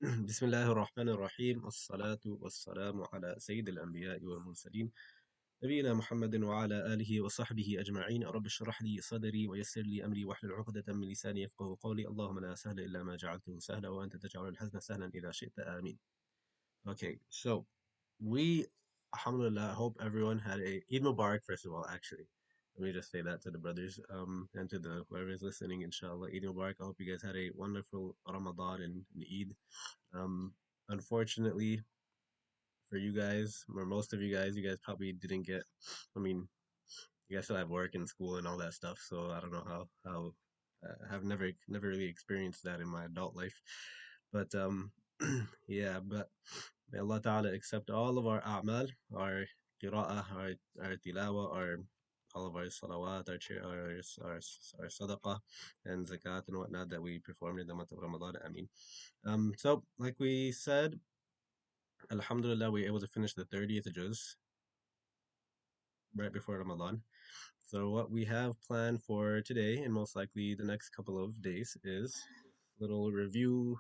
بسم الله الرحمن الرحيم الصلاة والسلام على سيد الأنبياء والمرسلين نبينا محمد وعلى آله وصحبه أجمعين رب اشرح لي صدري ويسر لي أمري واحلل عقدة من لساني يفقه قولي اللهم لا سهل إلا ما جعلته سهلا وأنت تجعل الحزن سهلا إذا شئت آمين. Okay, so we, alhamdulillah, hope everyone had a Eid Mubarak, first of all, actually. Let me just say that to the brothers, and to the whoever is listening, inshallah. Eid Mubarak. I hope you guys had a wonderful Ramadan and Eid. Um, Unfortunately for you guys, or most of you guys probably didn't get. I mean, you guys still have work and school and all that stuff, so I don't know how. I've never really experienced that in my adult life, but yeah. But may Allah Taala accept all of our a'mal, our qira'ah, our tilawa, our all of our salawat, our sadaqah, and zakat and whatnot that we performed in the month of Ramadan. I mean, so like we said, Alhamdulillah, we were able to finish the 30th juz right before Ramadan. So what we have planned for today and most likely the next couple of days is a little review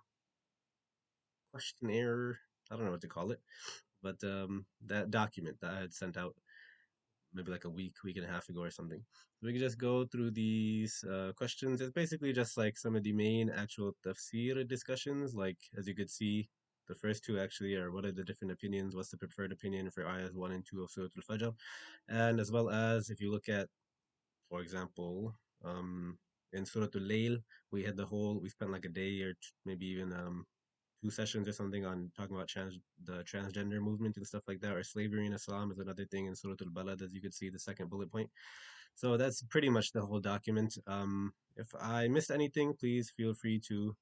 questionnaire. I don't know what to call it, but that document that I had sent out maybe like a week and a half ago or something. So we can just go through these questions. It's basically just like some of the main actual tafsir discussions. Like as you could see, the first two actually are what are the different opinions, what's the preferred opinion for ayahs 1 and 2 of Surah Al-Fajr, and as well as if you look at, for example, in Surah Al-Layl, we spent like a day or maybe even two sessions or something on talking about the transgender movement and stuff like that, or slavery in Islam is another thing in Surah Al-Balad, as you could see, the second bullet point. So that's pretty much the whole document. If I missed anything, please feel free to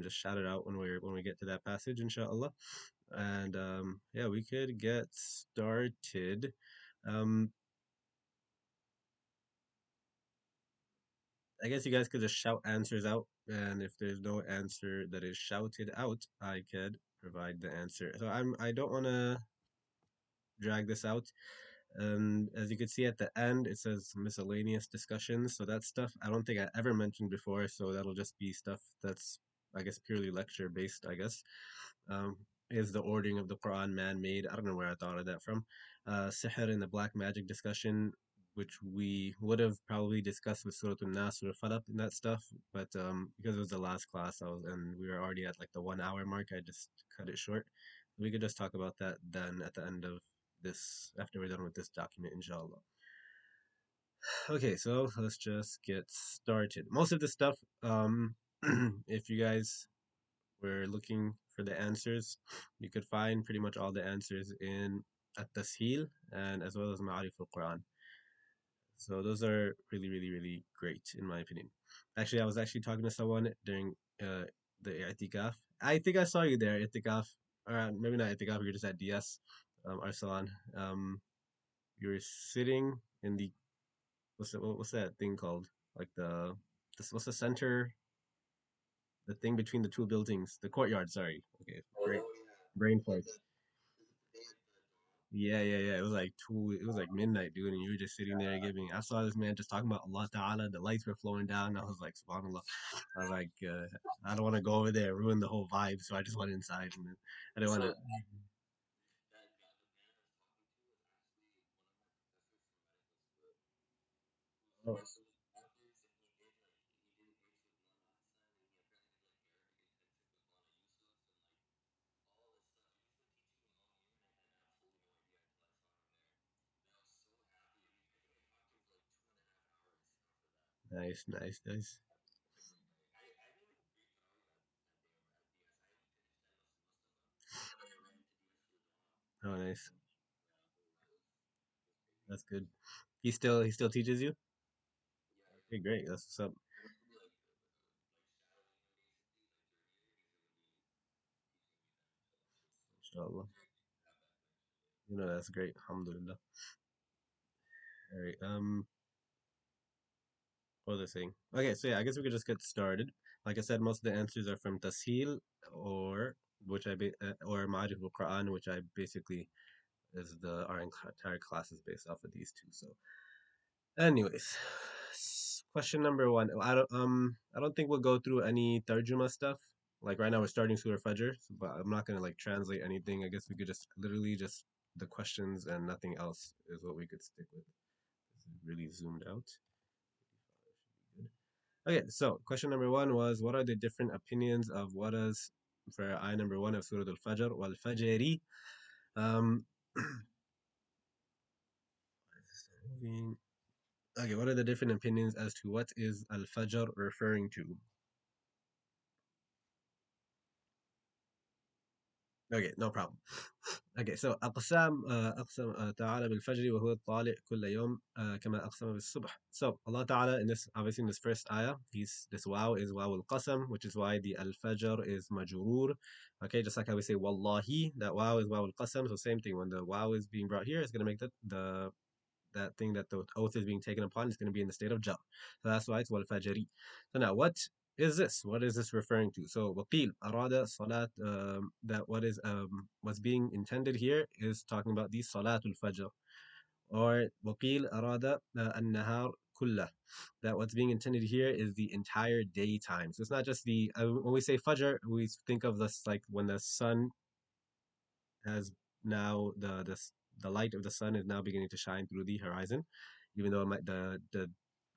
just shout it out when we get to that passage, inshallah. And yeah, we could get started. Um, I guess you guys could just shout answers out, and if there's no answer that is shouted out, I could provide the answer. So I don't want to drag this out. And as you can see at the end, it says miscellaneous discussions. So that's stuff I don't think I ever mentioned before. So that'll just be stuff that's, I guess, purely lecture based, I guess. Um, is the ordering of the Quran man made? I don't know where I thought of that from. Sihr and the black magic discussion, which we would have probably discussed with Surah An-Nas, Surah Falaq, and that stuff. But because it was the last class, and we were already at like the 1 hour mark, I just cut it short. We could just talk about that then at the end of this, after we're done with this document, inshallah. Okay, so let's just get started. Most of the stuff, if you guys were looking for the answers, you could find pretty much all the answers in At-Tasheel and as well as Ma'arif al-Quran. So those are really, really, really great in my opinion. Actually, I was actually talking to someone during the i'tikaf. I think I saw you there, i'tikaf, or maybe not i'tikaf. You were just at DS, Arsalan. You were sitting in the what's that thing called? Like what's the center? The thing between the two buildings, the courtyard. Sorry. Okay, brain fart. Yeah. It was like two. It was like midnight, dude, and you were just sitting there giving. I saw this man just talking about Allah Taala. The lights were flowing down. I was like, Subhanallah. I was like, I don't want to go over there, ruin the whole vibe. So I just went inside, and then I didn't want to. Oh, nice. Oh, nice. That's good. He still teaches you. Okay, great. That's what's up. Inshallah. That's great. Alhamdulillah. All right. What was I saying? Okay, so yeah, I guess we could just get started. Like I said, most of the answers are from Tasheel or or Ma'arif al-Quran, which I basically is the our entire class is based off of these two. So, anyways, question number one. I don't think we'll go through any tarjuma stuff. Like right now we're starting Surah Fajr, but I'm not gonna like translate anything. I guess we could just literally just the questions and nothing else is what we could stick with. This is really zoomed out. Okay, so question number one was what are the different opinions of what is for ayah number one of Surah Al-Fajr wal Fajri? Um, okay, what are the different opinions as to what is Al-Fajr referring to? Okay, no problem. Okay, so أقسم تعالى بالفجر وهو الطالع كل يوم كما أقسم بالصبح. So Allah Ta'ala in this obviously in this first ayah, he's this wow is wow al-qasam, which is why the al-fajr is majrur. Okay, just like how we say wallahi, that wow is wow al-qasam. So same thing when the wow is being brought here, it's gonna make the that thing that the oath is being taken upon is going to be in the state of jar. So that's why it's wal fajri. So now what is this? What is this referring to? So waqil arada salat that what is what's being intended here is talking about the salatul fajr or waqil arada an-nahar kullah that what's being intended here is the entire daytime. So it's not just the when we say fajr, we think of this like when the sun has now the light of the sun is now beginning to shine through the horizon, even though it might, the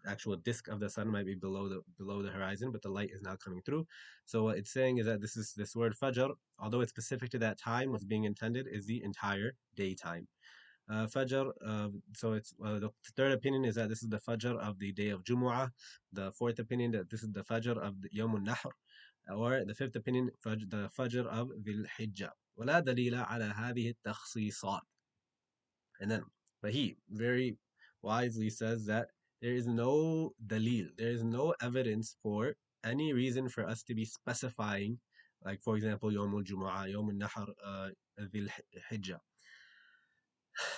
actual disk of the sun might be below the horizon, but the light is now coming through. So what it's saying is that this word fajr, although it's specific to that time, what's being intended is the entire daytime. Fajr, so it's the third opinion is that this is the Fajr of the day of Jumu'ah. The fourth opinion that this is the Fajr of the Yawm al-Nahr. Or the fifth opinion, the Fajr of Dhul Hijjah. ولا دليل على هذه التخصيصات. And then, but he very wisely says that there is no dalil, there is no evidence for any reason for us to be specifying, like for example, Yawm al-Jumu'ah, Yawm al-Nahr, Dhul Hijjah.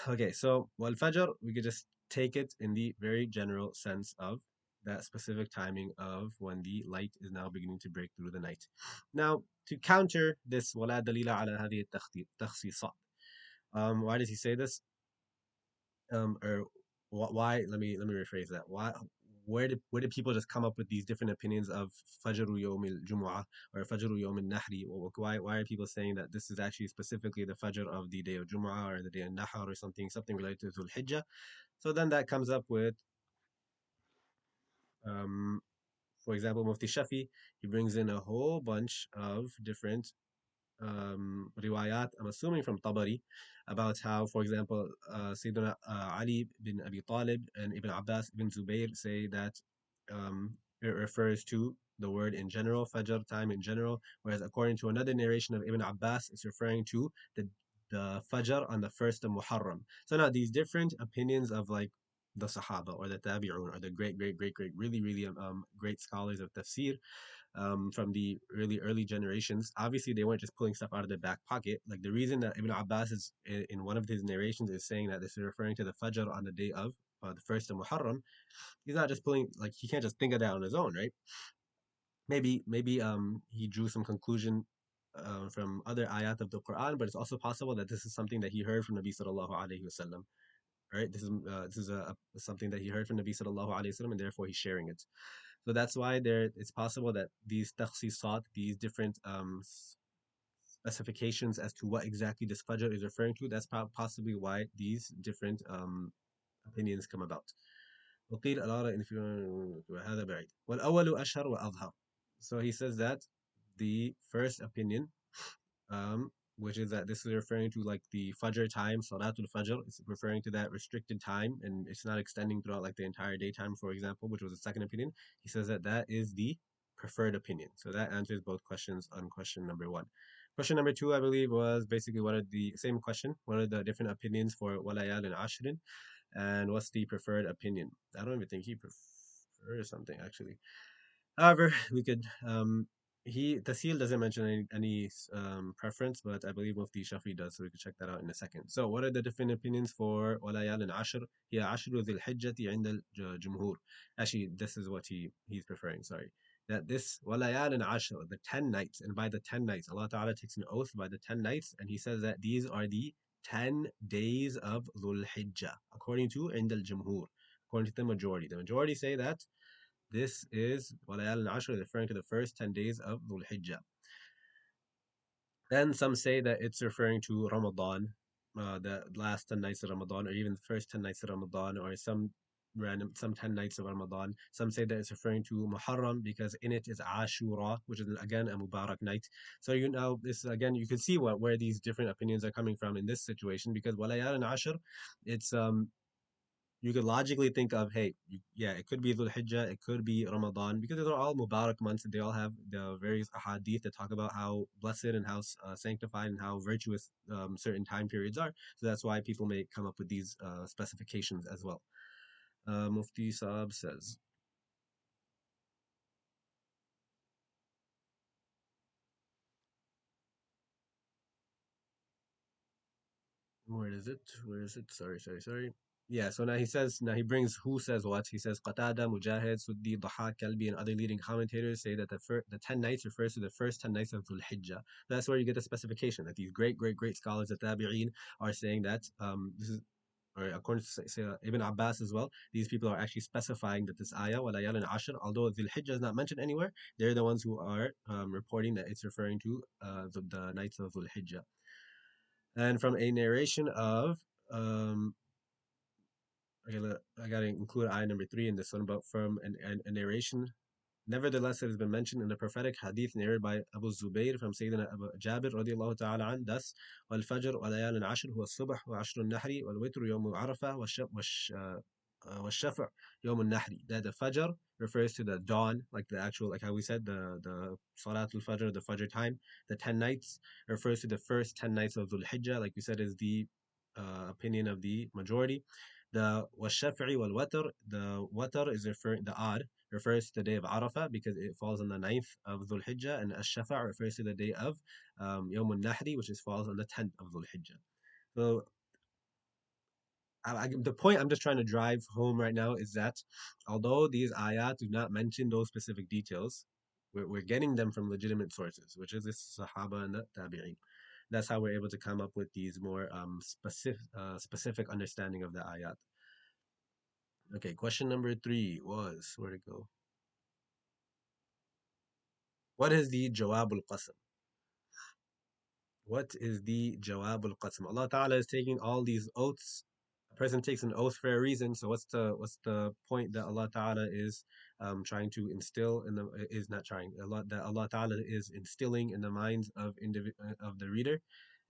Okay, so wal fajr, we could just take it in the very general sense of that specific timing of when the light is now beginning to break through the night. Now, to counter this, ولا دليل على هذه التخصيصات. Why does he say this? Or why? Let me rephrase that. Why? Where did people just come up with these different opinions of Fajr Yawm al Jumu'ah or Fajr Yawm al Nahri? Why are people saying that this is actually specifically the Fajr of the day of Jumu'ah or the day of Nahar or something related to Al Hijjah? So then that comes up with, um, for example, Mufti Shafi. He brings in a whole bunch of different riwayat, I'm assuming from Tabari, about how, for example, Sayyidina Ali bin Abi Talib and Ibn Abbas ibn Zubayr say that it refers to the word in general, Fajr time in general, whereas according to another narration of Ibn Abbas, it's referring to the Fajr on the first of Muharram. So now these different opinions of like the Sahaba or the Tabi'un or the great, really great scholars of tafsir from the really early generations. Obviously, they weren't just pulling stuff out of their back pocket. Like the reason that Ibn Abbas is in one of his narrations is saying that this is referring to the Fajr on the day of the first of Muharram. He's not just pulling like he can't just think of that on his own, right? Maybe he drew some conclusion from other ayat of the Quran, but it's also possible that this is something that he heard from Nabi sallallahu alaihi wasallam. Right, this is something that he heard from Nabi sallallahu alaihi wasallam, and therefore he's sharing it. So that's why it's possible that these takhsisat, these different specifications as to what exactly this fajr is referring to, that's possibly why these different opinions come about. وقيل الآراء إن في وهذا بعيد والأول أشهر وأظهر. So he says that the first opinion, um, which is that this is referring to like the Fajr time, Salatul Fajr. It's referring to that restricted time, and it's not extending throughout like the entire daytime, for example, which was the second opinion. He says that that is the preferred opinion. So that answers both questions on question number one. Question number two, I believe, was basically what are the same question. What are the different opinions for Walayal and Ashrin? And what's the preferred opinion? I don't even think he prefers something actually. However, we could he Tasil doesn't mention any preference, but I believe Mufti Shafi does, so we could check that out in a second. So what are the different opinions for Walayal and Ashr? هي عشر ذي الحجة عند الجمهور. Actually, this is what he's preferring, sorry. That this Walayal and Ashr, the 10 nights, and by the 10 nights, Allah Ta'ala takes an oath by the 10 nights, and he says that these are the 10 days of Dhul Hijjah, according to عند الجمهور, according to the majority. The majority say that this is Walayal al-Ashr, referring to the first 10 days of Dhul Hijjah. Then some say that it's referring to Ramadan, the last 10 nights of Ramadan, or even the first 10 nights of Ramadan, or some 10 nights of Ramadan. Some say that it's referring to Muharram because in it is Ashura, which is again a Mubarak night. So you know this again, you can see what where these different opinions are coming from in this situation because Walayal and Ashr, it's you could logically think of, hey, yeah, it could be Dhul Hijjah, it could be Ramadan, because they're all Mubarak months. They all have the various ahadith that talk about how blessed and how sanctified and how virtuous certain time periods are. So that's why people may come up with these specifications as well. Mufti Saab says, where is it? Where is it? Sorry, sorry, sorry. Yeah, so now he says, now he brings who says what. He says, Qatada, Mujahid, Suddi, Dhahak, Kalbi, and other leading commentators say that the 10 nights refers to the first 10 nights of Dhul Hijjah. That's where you get the specification that these great, great, great scholars, the Tabi'een, are saying that this is, or according to say, Ibn Abbas as well, these people are actually specifying that this ayah, وَلَيَالٍ عَشْرٍ, although Dhul Hijjah is not mentioned anywhere, they're the ones who are reporting that it's referring to the nights of Dhul Hijjah. And from a narration of um I gotta include ayah number three in this one, but from a narration. Nevertheless, it has been mentioned in the prophetic hadith narrated by Abu Zubayr from Sayyidina Abu Jabir radiallahu ta'ala an, thus, وَالْفَجْرُ وَلَيَالٍ عَشْرٍ هُوَ الصُّبْحُ وَعَشْرُ النَّحْرِ وَالْوِتْرُ يَوْمُ عَرَفَةِ وَالشَّفْعُ يَوْمُ النَّحْرِ. That the Fajr refers to the dawn, like the actual, like how we said, the Salatul Fajr, the Fajr time. The 10 nights refers to the first 10 nights of Dhul Hijjah, like we said, is the opinion of the majority. The Washafi'i wal Watr, the Watr is referring, the odd refers to the day of Arafah because it falls on the ninth of Dhul Hijjah, and Ash-Shafa' refers to the day of Yawm al-Nahri, which is falls on the 10th of Dhul Hijjah. So the point I'm just trying to drive home right now is that although these ayat do not mention those specific details, we're getting them from legitimate sources, which is the Sahaba and the Tabi'in. That's how we're able to come up with these more specific understanding of the ayat. Okay, question number three was where to go? What is the Jawab al-Qasam? What is the Jawab al-Qasam? Allah Ta'ala is taking all these oaths. A person takes an oath for a reason. So what's the point that Allah Ta'ala is trying to instill in the is not trying Allah that Allah Ta'ala is instilling in the minds of the reader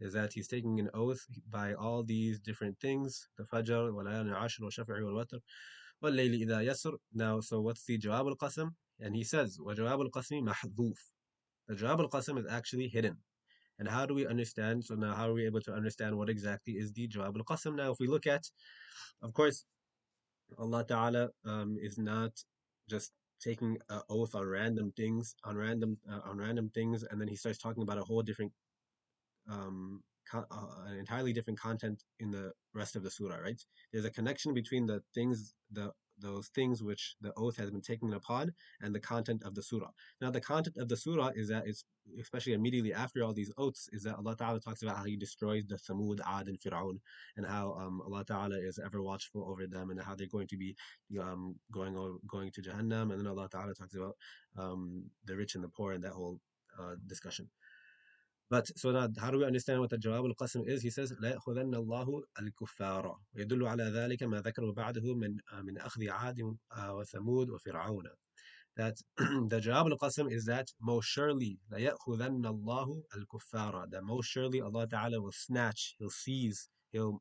is that he's taking an oath by all these different things, the Fajr, wal Ashr, wal Shafi'i, wal Watr, wal Layli idha yasr. Now, so what's the Jawab al-Qasam? And he says, wa Jawab al-Qasmi mahdhuf. The Jawab al-Qasam is actually hidden. And how do we understand? So now, how are we able to understand what exactly is the Jawab al Qasam? Now, if we look at, of course, Allah Ta'ala is not just taking an oath on random things, on random things, and then He starts talking about a whole different an entirely different content in the rest of the surah, right? There's a connection between the things, those things which the oath has been taken upon, and the content of the surah. Now, the content of the surah is that it's especially immediately after all these oaths, is that Allah Ta'ala talks about how He destroys the Thamud, Ad, and Fir'aun, and how Allah Ta'ala is ever watchful over them, and how they're going to be going to Jahannam, and then Allah Ta'ala talks about the rich and the poor and that whole discussion. But so now, how do we understand what the Jawab al-Qasm is? He says, لا يأخذن الله الكفار. ويدل على ذلك ما ذكره بعده من أخذ عاد وثمود وفرعون. That the Jawab al-Qasm is that most surely لا يأخذن الله الكفار. That most surely Allah Ta'ala will snatch, He'll seize, He'll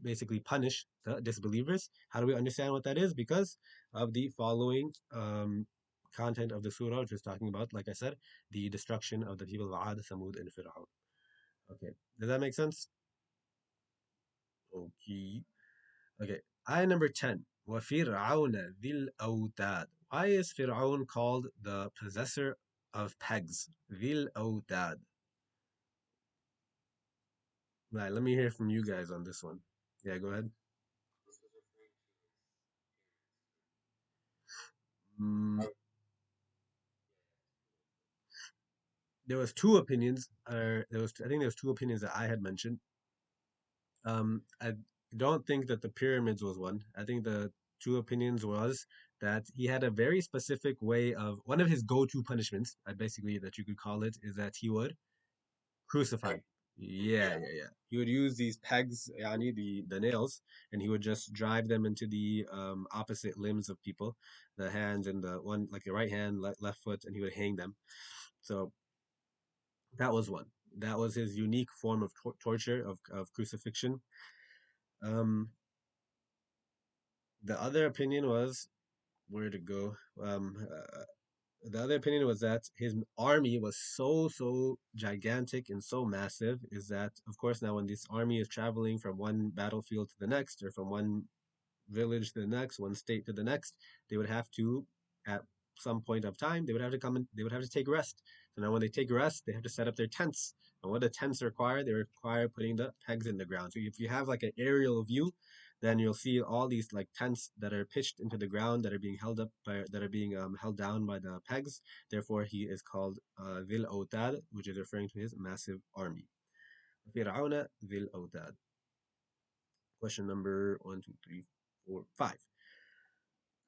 basically punish the disbelievers. How do we understand what that is? Because of the following content of the surah, which is talking about, like I said, the destruction of the people of Ad, Samud, and Fir'aun. Okay, does that make sense? Okay. Okay, ayah number 10. وَفِرْعَوْنَ ذِي الْأَوْتَادِ. Why is Fir'aun called the possessor of pegs? ذِي الْأَوْتَادِ. Right, let me hear from you guys on this one. Yeah, go ahead. Mm, there was two opinions, or I think there was two opinions that I had mentioned. I don't think that the pyramids was one. I think the two opinions was that he had a very specific way of one of his go-to punishments, basically that you could call it, is that he would crucified. Yeah. He would use these pegs, yani the nails, and he would just drive them into the opposite limbs of people, the hands and the one like the right hand, left foot, and he would hang them. So that was one. That was his unique form of torture of crucifixion. Um, the other opinion was where to go. The other opinion was that his army was so gigantic and so massive is that of course now when this army is traveling from one battlefield to the next or from one village to the next, one state to the next, they would have to, at some point of time, they would have to come and they would have to take rest. So now when they take rest, they have to set up their tents. And what the tents require, they require putting the pegs in the ground. So if you have like an aerial view, then you'll see all these like tents that are pitched into the ground that are being held up by that are being held down by the pegs. Therefore, he is called Dhil Awtad, which is referring to his massive army. فرعون ذي الأوتاد. Question number one, two, three, four, five.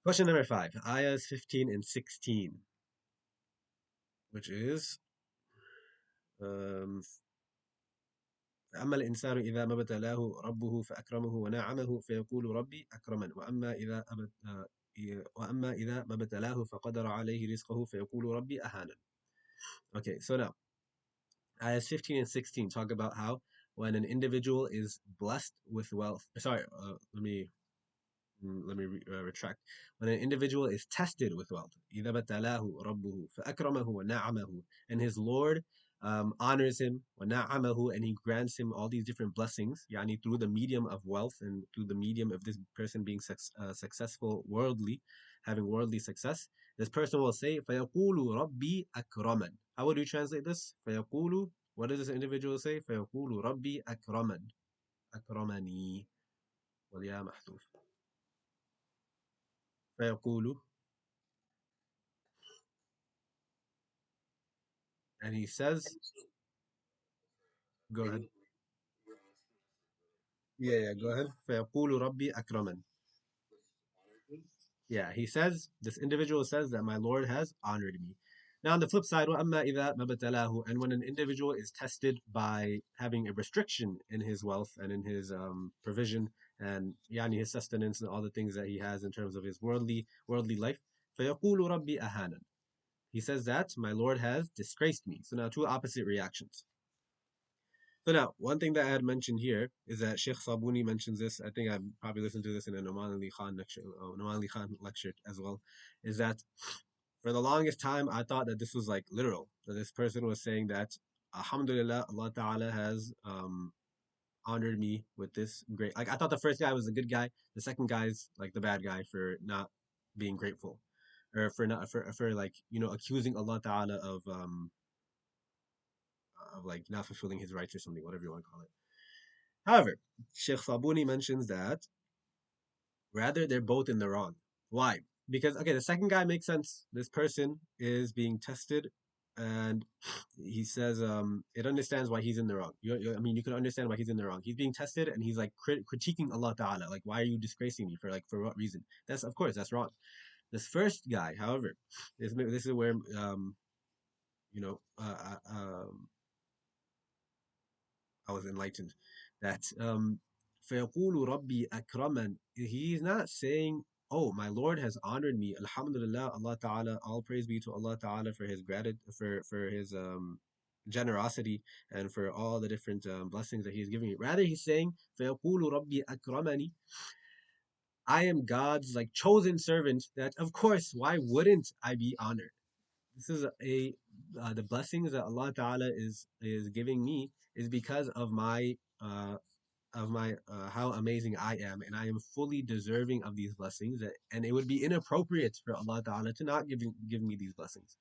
Question number five, ayahs 15 and 16, which is um, أما الإنسان إذا ما ابتلاه ربه فأكرمه ونعمه فيقول ربي أكرمن وأما إذا ما ابتلاه فقدر عليه رزقه فيقول ربي أهانن. Okay, so now ayahs 15 and 16 talk about how when an individual is blessed with wealth. Sorry, let me retract. When an individual is tested with wealth, إذا ابتلاه ربه فأكرمه ونعمه, and his Lord honors him, ونعمه, and he grants him all these different blessings, يعني through the medium of wealth and through the medium of this person being successful worldly, having worldly success, this person will say, فيقول ربي أكرمن. How would you translate this? فيقول, what does this individual say? فيقول ربي أكرمن. أكرمني. والياء محذوف. فيقول, and he says, go ahead. Yeah, go ahead. فيقول ربي أكرمن. Yeah, he says, this individual says that my Lord has honored me. Now, on the flip side, وَأَمَّا إِذَا مَا ابْتَلَاهُ, and when an individual is tested by having a restriction in his wealth and in his provision and yani his sustenance and all the things that he has in terms of his worldly life, فَيَقُولُ رَبِّي أَهَانًا. He says that my Lord has disgraced me. So now two opposite reactions. So now, one thing that I had mentioned here is that Sheikh Sabuni mentions this. I think I've probably listened to this in a Noman Ali Khan lecture, as well. Is that for the longest time I thought that this was like literal. That this person was saying that Alhamdulillah, Allah Taala has honored me with this great. Like I thought the first guy was a good guy, the second guy's like the bad guy for not being grateful, or for not for like accusing Allah Taala of like not fulfilling His rights or something, whatever you want to call it. However, Sheikh Sabuni mentions that rather they're both in the wrong. Why? Because okay, the second guy makes sense. This person is being tested, and he says it understands why he's in the wrong. I mean, you can understand why he's in the wrong. He's being tested, and he's like critiquing Allah Taala, like why are you disgracing me for what reason? That's of course that's wrong. This first guy, however, this is where you know uh, uh, um, I was enlightened that فَيَقُولُ رَبِّي أَكْرَمًا. He is not saying, oh, my Lord has honored me. Alhamdulillah, Allah Ta'ala, all praise be to Allah Ta'ala for his gratitude, for his generosity and for all the different blessings that he is giving me. Rather, he's saying, فَيَقُولُ رَبِّي أَكْرَمَنِ. I am God's like chosen servant that of course, why wouldn't I be honored? This is a the blessings that Allah Ta'ala is giving me is because of my how amazing I am, and I am fully deserving of these blessings, and it would be inappropriate for Allah Ta'ala to not give me these blessings.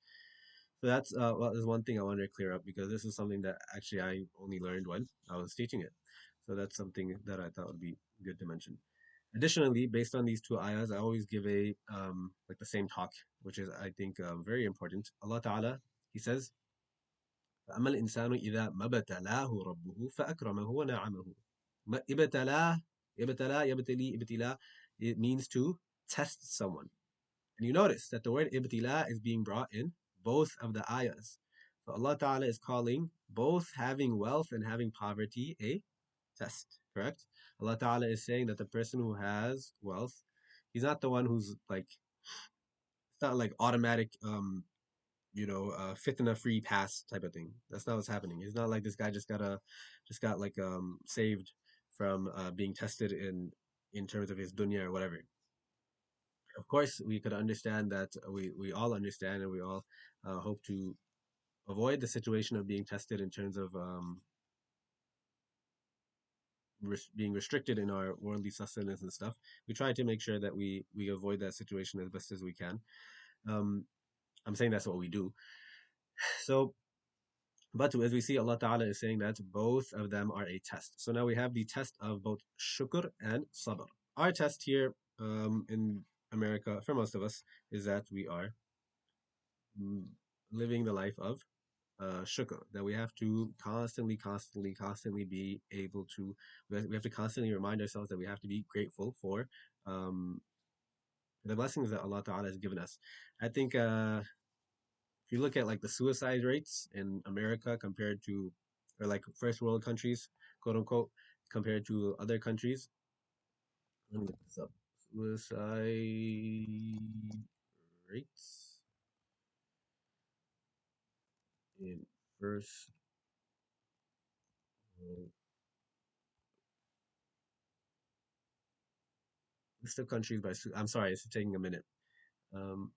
So that's there's one thing I wanted to clear up because this is something that actually I only learned when I was teaching it. So that's something that I thought would be good to mention. Additionally, based on these two ayahs, I always give a like the same talk, which is I think very important. Allah Ta'ala, He says, فأما الإنسان إذا ما ابتلاه ربه فأكرمه ونعمه. ابتلاه, ابتلى, it means to test someone. And you notice that the word ibtila is being brought in both of the ayahs. So Allah Ta'ala is calling both having wealth and having poverty a test, correct? Allah Ta'ala is saying that the person who has wealth, he's not the one who's like, it's not like automatic, fitna free pass type of thing. That's not what's happening. It's not like this guy just got like saved from being tested in terms of his dunya or whatever. Of course, we could understand that we all understand and we all hope to avoid the situation of being tested in terms of being restricted in our worldly sustenance and stuff. We try to make sure that we avoid that situation as best as we can. Um, I'm saying that's what we do. So, but as we see, Allah Ta'ala is saying that both of them are a test. So now we have the test of both shukr and sabr. Our test here in America, for most of us, is that we are mm, living the life of shukr, that we have to constantly be able to, we have to constantly remind ourselves that we have to be grateful for um, the blessings that Allah Ta'ala has given us. I think if you look at like the suicide rates in America compared to, or like first world countries, quote unquote, compared to other countries, let me look this up. Suicide rates in first world list of countries by, I'm sorry, it's taking a minute. Um,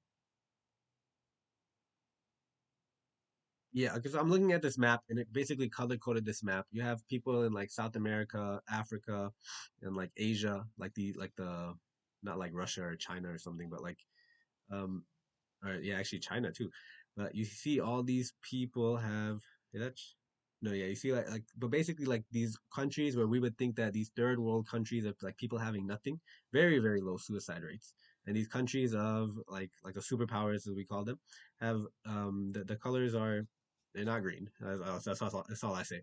Yeah, because I'm looking at this map and it basically color coded this map. You have people in like South America, Africa, and like Asia, like the not like Russia or China or something, but like um or yeah, actually China too. But you see all these people have is that no, yeah, you see but basically like these countries where we would think that these third world countries of like people having nothing, very, very low suicide rates. And these countries of like the superpowers as we call them, have the colors are they're not green. That's all I say.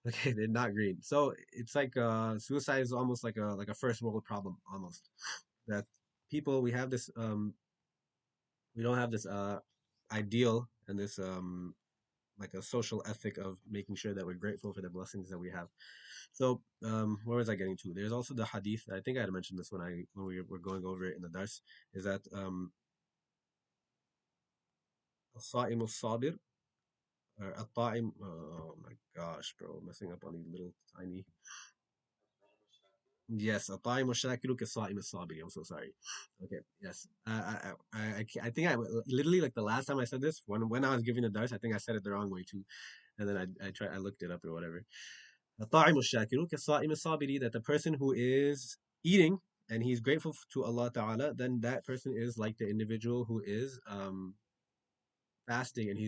Okay, they're not green. So it's like suicide is almost like a first world problem almost. That people we don't have this ideal and this like a social ethic of making sure that we're grateful for the blessings that we have. So where was I getting to? There's also the hadith. I think I had mentioned this when we were going over it in the dars. Is that الصائم الصابر or الطائم? Oh my gosh, bro, messing up on these little tiny. Yes, الطائم الشاكر كالصائم الصابر. I'm so sorry. Okay, yes. I think literally like the last time I said this when I was giving the dars, I think I said it the wrong way too, and then I looked it up or whatever. الطاعم الشاكر كالصائم الصابر, that the person who is eating and he's grateful to Allah Ta'ala, then that person is like the individual who is fasting and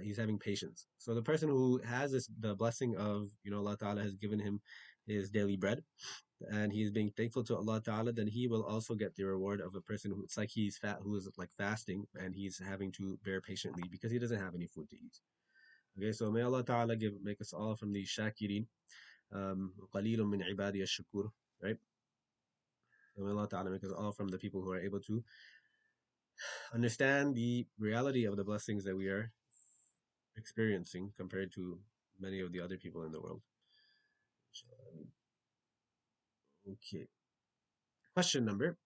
he's having patience. So the person who has this the blessing of Allah Ta'ala has given him his daily bread and he's being thankful to Allah Ta'ala, then he will also get the reward of a person who it's like he's fat who is like fasting and he's having to bear patiently because he doesn't have any food to eat. Okay, so may Allah Ta'ala make us all from the shakirin. قليل من عبادي الشكور, right? So may Allah Ta'ala make us all from the people who are able to understand the reality of the blessings that we are experiencing compared to many of the other people in the world. Okay. Question number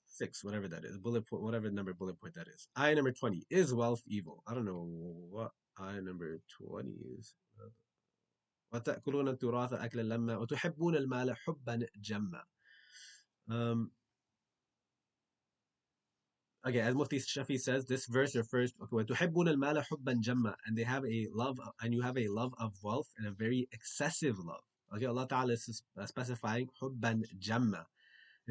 6, whatever that is, bullet point, whatever number bullet point that is. I number 20, is wealth evil? I don't know what I number 20 is. وتأكلون التراث أكلا لما وتحبون المال حبا جما. Um, okay, as Mufti Shafi says, this verse refers to وتحبون المال حبا جما, and they have a love, and you have a love of wealth and a very excessive love. Okay, Allah Ta'ala is specifying حبا جما.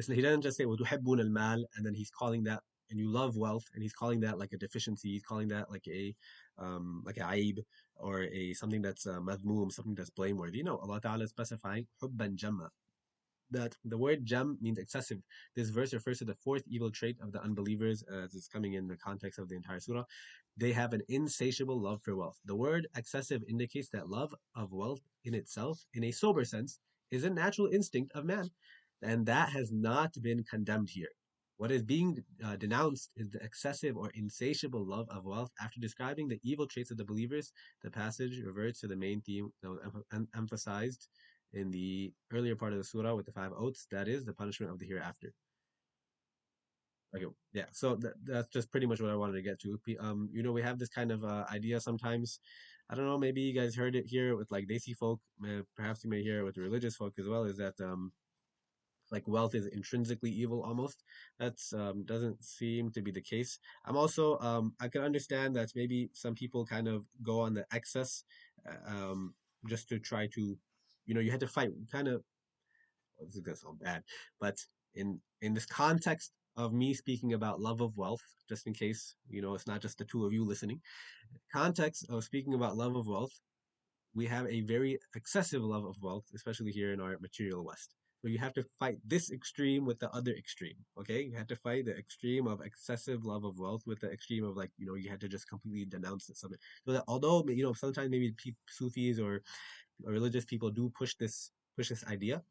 He doesn't just say وتحبون المال and then he's calling that, and you love wealth and he's calling that like a deficiency, he's calling that like a aib or a something that's madmoom, something that's blameworthy. No, Allah Ta'ala is specifying حبا جما, that the word jam means excessive. This verse refers to the fourth evil trait of the unbelievers as it's coming in the context of the entire surah. They have an insatiable love for wealth. The word excessive indicates that love of wealth in itself, in a sober sense, is a natural instinct of man. And that has not been condemned here. What is being denounced is the excessive or insatiable love of wealth. After describing the evil traits of the believers, the passage reverts to the main theme that was emphasized in the earlier part of the surah with the five oaths, that is, the punishment of the hereafter. Okay, yeah. So that's just pretty much what I wanted to get to. We have this kind of idea sometimes. I don't know, maybe you guys heard it here with like Desi folk. Perhaps you may hear it with the religious folk as well. Is that like wealth is intrinsically evil almost? That's doesn't seem to be the case. I can understand that maybe some people kind of go on the excess, just to try to, you had to fight kind of, this is gonna sound bad, but in this context of me speaking about love of wealth, just in case it's not just the two of you listening. Context of speaking about love of wealth, we have a very excessive love of wealth, especially here in our material West. So you have to fight this extreme with the other extreme. Okay, you have to fight the extreme of excessive love of wealth with the extreme of like you had to just completely denounce it. Something so that although sometimes maybe Sufis or religious people do push this idea.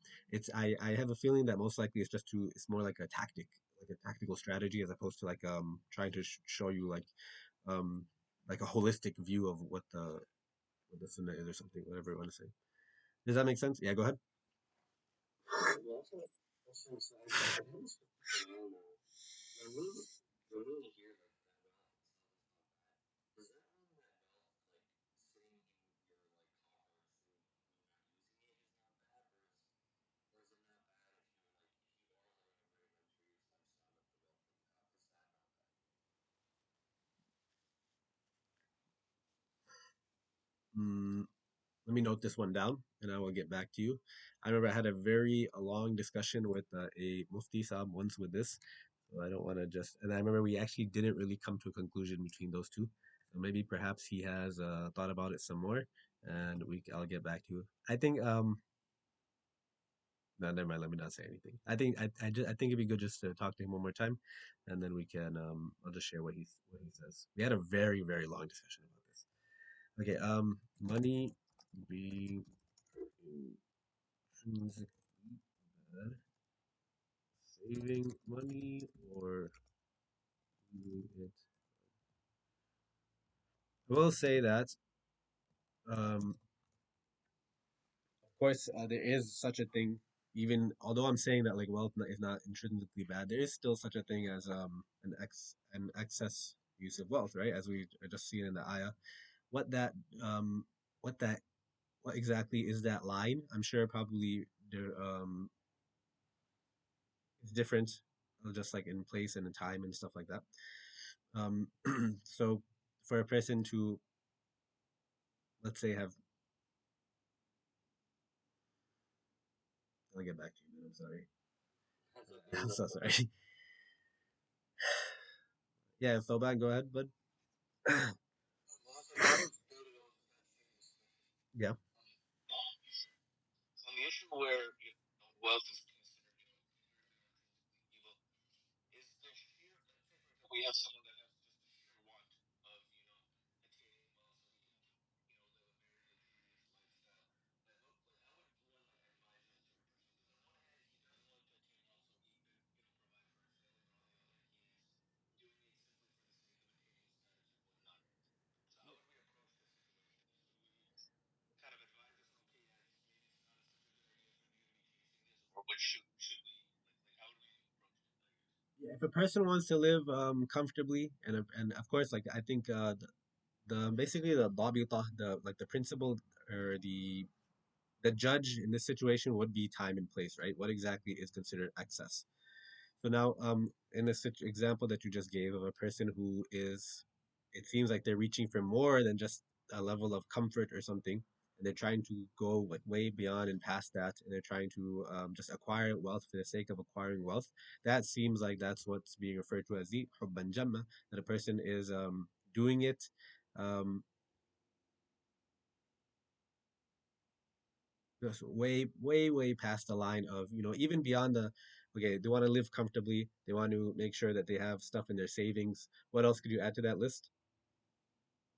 I have a feeling that most likely it's more like a tactic, like a tactical strategy, as opposed to like trying to show you um like a holistic view of what the sunnah is or something, whatever you want to say. Does that make sense? Yeah, go ahead. Mm, Let me note this one down, and I will get back to you. I remember I had a very long discussion with a Mufti Saab once with this, so I don't want to just. And I remember we actually didn't really come to a conclusion between those two. So maybe perhaps he has thought about it some more, and I'll get back to you. I think no, never mind. Let me not say anything. I think it'd be good just to talk to him one more time, and then we can I'll just share what he says. We had a very very long discussion about this. Okay, money being intrinsically bad, saving money or doing it. I will say that, of course, there is such a thing. Even although I'm saying that like wealth is not intrinsically bad, there is still such a thing as an excess use of wealth, right? As we are just seeing in the ayah. What that um what that what exactly is that line? I'm sure probably there it's different, just like in place and in time and stuff like that. Um, so for a person to, let's say, I'll get back to you, man. I'm sorry. I'm so sorry. Yeah, Thoban, go ahead, bud. Yeah. Yeah, if a person wants to live comfortably and of course like I think the basically the dabita, the like the principle or the judge in this situation would be time and place, right? What exactly is considered excess? So now, in the example that you just gave of a person who is, it seems like they're reaching for more than just a level of comfort or something, and they're trying to go like way beyond and past that, and they're trying to just acquire wealth for the sake of acquiring wealth. That seems like that's what's being referred to as the hubban jamma, that a person is doing it um, just way, way, way past the line of, even beyond okay, they want to live comfortably. They want to make sure that they have stuff in their savings. What else could you add to that list?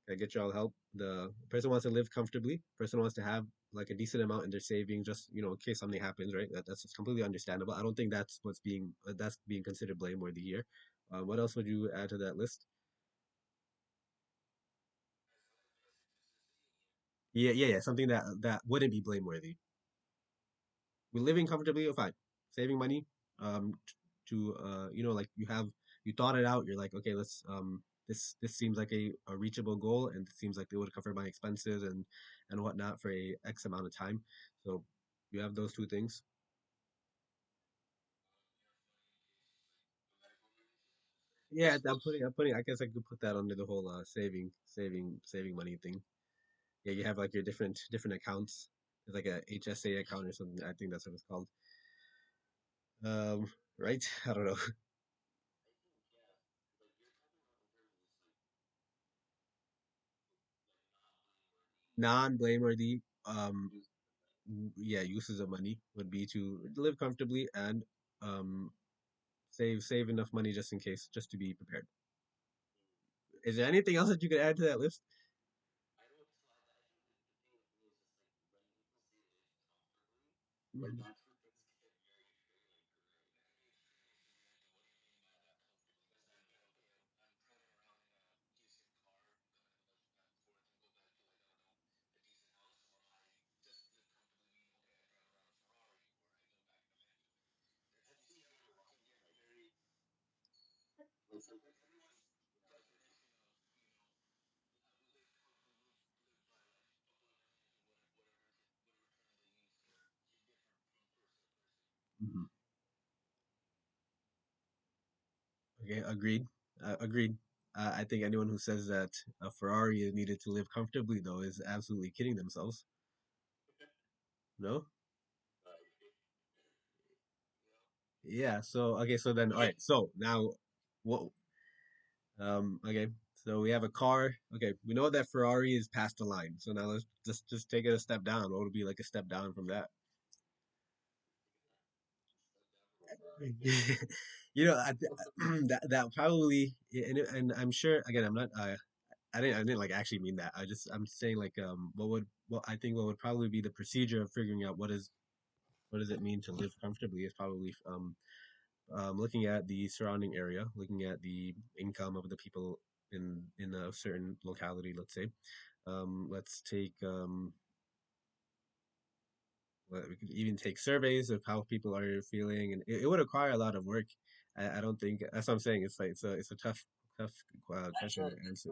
Can I get you all help? The person wants to live comfortably. Person wants to have like a decent amount in their savings, just in case something happens, right? That's completely understandable. I don't think that's being considered blameworthy here. What else would you add to that list? Yeah, yeah, yeah. Something that wouldn't be blameworthy. We're living comfortably, you're fine. Saving money, to like you thought it out. You're like, okay, let's this seems like a reachable goal, and it seems like it would cover my expenses and whatnot for a X amount of time. So you have those two things. Yeah, I'm putting. I guess I could put that under the whole saving money thing. Yeah, you have like your different accounts. There's like a HSA account or something. I think that's what it's called. Um, right? I don't know. Non-blameworthy. Yeah, uses of money would be to live comfortably and um save enough money just in case, just to be prepared. Is there anything else that you could add to that list? Mhm. Mhm. Okay, agreed. Agreed. I think anyone who says that a Ferrari is needed to live comfortably, though, is absolutely kidding themselves. No? Yeah. So okay. So then, all right. So now, what? Okay. So we have a car. Okay, we know that Ferrari is past the line. So now let's just take it a step down. What would be like a step down from that? That probably, and I'm sure again, I didn't like actually mean that. I'm saying like what I think what would probably be the procedure of figuring out what does it mean to live comfortably is probably looking at the surrounding area, looking at the income of the people in a certain locality, let's say. Let's take we could even take surveys of how people are feeling, and it would require a lot of work. I don't think that's what I'm saying. It's like it's a tough question to answer.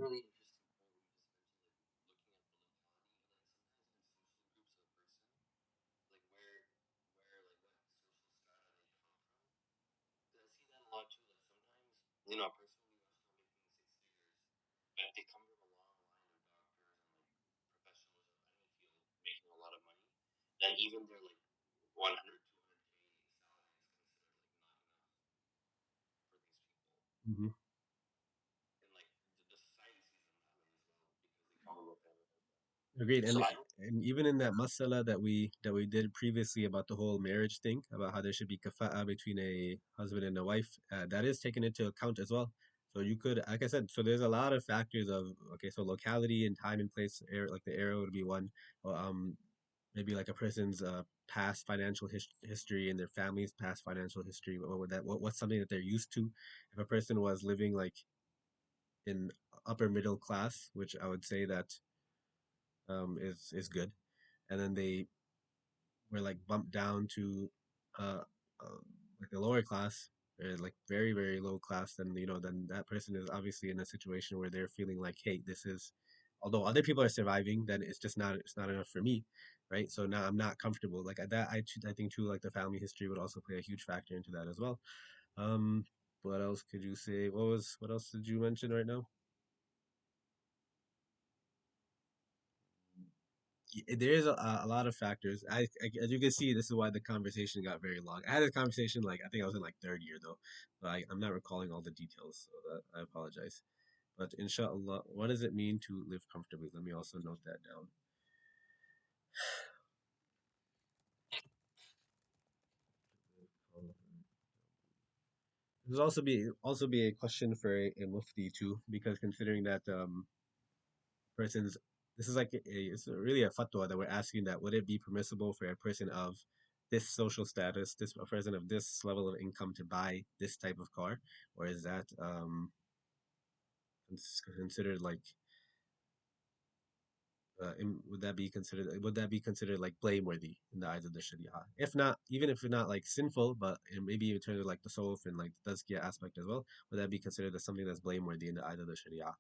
Hmm. Agreed. And even in that masala that we did previously about the whole marriage thing, about how there should be kafa'a between a husband and a wife, that is taken into account as well. So you could, like I said, so there's a lot of factors of okay, so locality and time and place, like the area would be one, or maybe like a person's past financial history and their family's past financial history. What would what's something that they're used to? If a person was living like in upper middle class, which I would say that is good, and then they were like bumped down to uh, uh like a lower class, or like very low class, then then that person is obviously in a situation where they're feeling like, hey, this is, although other people are surviving, then it's not enough for me, right? So now I'm not comfortable like that. I think too, like the family history would also play a huge factor into that as well. um what else could you say? What else did you mention right now? There is a lot of factors. As you can see, this is why the conversation got very long. I had a conversation like I think I was in like third year though, but I'm not recalling all the details, so that I apologize. But inshallah, what does it mean to live comfortably? Let me also note that down. This will also be a question for a mufti too, because considering that person's this is like it's really a fatwa that we're asking, that would it be permissible for a person of this social status, this a person of this level of income to buy this type of car, or is that considered like would that be considered like blameworthy in the eyes of the Sharia? If not, even if it's not like sinful, but maybe in terms of like the soul and like the tazkiyah aspect as well, would that be considered as something that's blameworthy in the eyes of the Sharia?